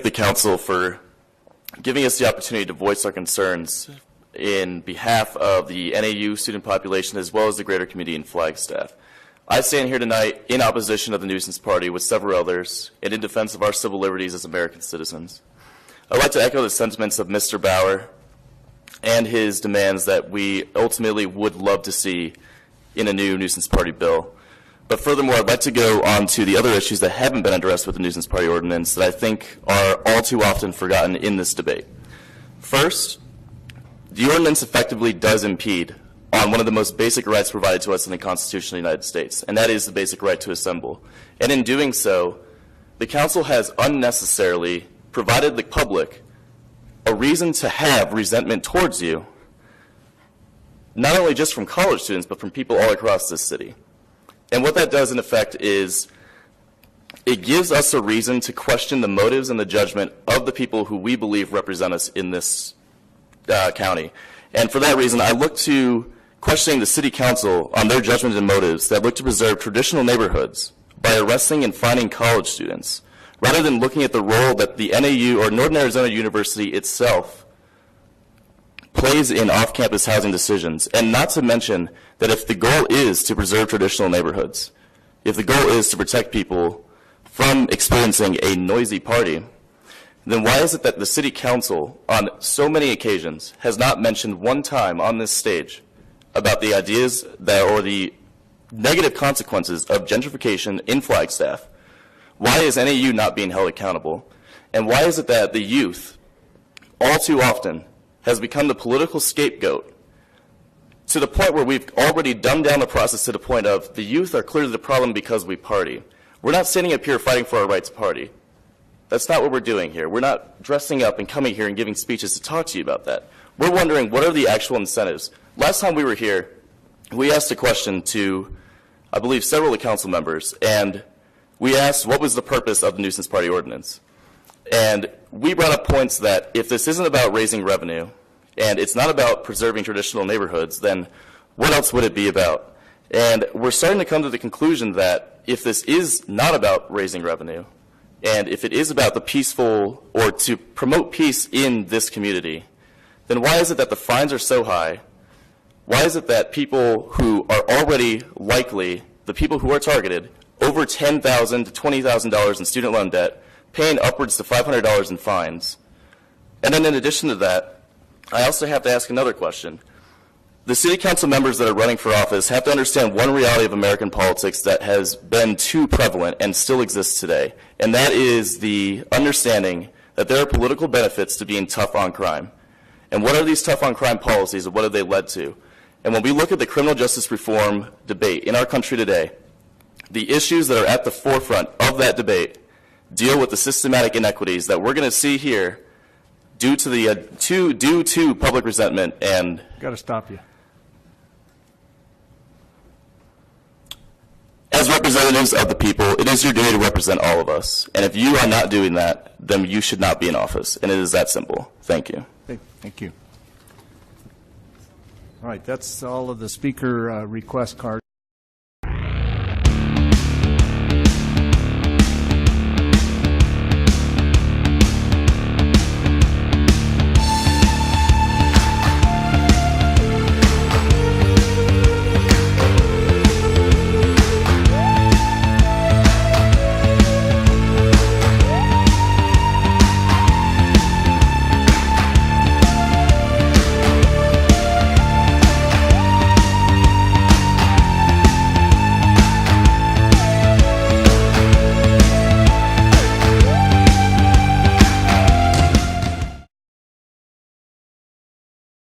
thank the council for giving us the opportunity to voice our concerns in behalf of the NAU student population as well as the greater community in Flagstaff. I stand here tonight in opposition of the nuisance party with several others and in defense of our civil liberties as American citizens. I'd like to echo the sentiments of Mr. Bauer and his demands that we ultimately would love to see in a new nuisance party bill. But furthermore, I'd like to go on to the other issues that haven't been addressed with the nuisance party ordinance that I think are all too often forgotten in this debate. First, the ordinance effectively does impede on one of the most basic rights provided to us in the Constitution of the United States, and that is the basic right to assemble. And in doing so, the council has unnecessarily provided the public a reason to have resentment towards you, not only just from college students, but from people all across this city. And what that does in effect is it gives us a reason to question the motives and the judgment of the people who we believe represent us in this county. And for that reason, I look to questioning the city council on their judgment and motives that look to preserve traditional neighborhoods by arresting and fining college students, rather than looking at the role that the NAU or Northern Arizona University itself plays in off-campus housing decisions. And not to mention that if the goal is to preserve traditional neighborhoods, if the goal is to protect people from experiencing a noisy party, then why is it that the city council on so many occasions has not mentioned one time on this stage about the ideas that, or the negative consequences of gentrification in Flagstaff? Why is NAU not being held accountable? And why is it that the youth, all too often, has become the political scapegoat to the point where we've already dumbed down the process to the point of the youth are clearly the problem because we party? We're not standing up here fighting for our right to party. That's not what we're doing here. We're not dressing up and coming here and giving speeches to talk to you about that. We're wondering, what are the actual incentives? Last time we were here, we asked a question to, I believe, several of the council members, and we asked what was the purpose of the nuisance party ordinance. And we brought up points that if this isn't about raising revenue and it's not about preserving traditional neighborhoods, then what else would it be about? And we're starting to come to the conclusion that if this is not about raising revenue, and if it is about the peaceful, or to promote peace in this community, then why is it that the fines are so high? Why is it that people who are already likely, the people who are targeted, over $10,000 to $20,000 in student loan debt, paying upwards to $500 in fines? And then in addition to that, I also have to ask another question. The city council members that are running for office have to understand one reality of American politics that has been too prevalent and still exists today, and that is the understanding that there are political benefits to being tough on crime. And what are these tough on crime policies, and what have they led to? And when we look at the criminal justice reform debate in our country today, the issues that are at the forefront of that debate deal with the systematic inequities that we're going to see here due to public resentment and... Got to stop you. As representatives of the people, it is your duty to represent all of us. And if you are not doing that, then you should not be in office. And it is that simple. Thank you. Thank you. All right, that's all of the speaker request cards.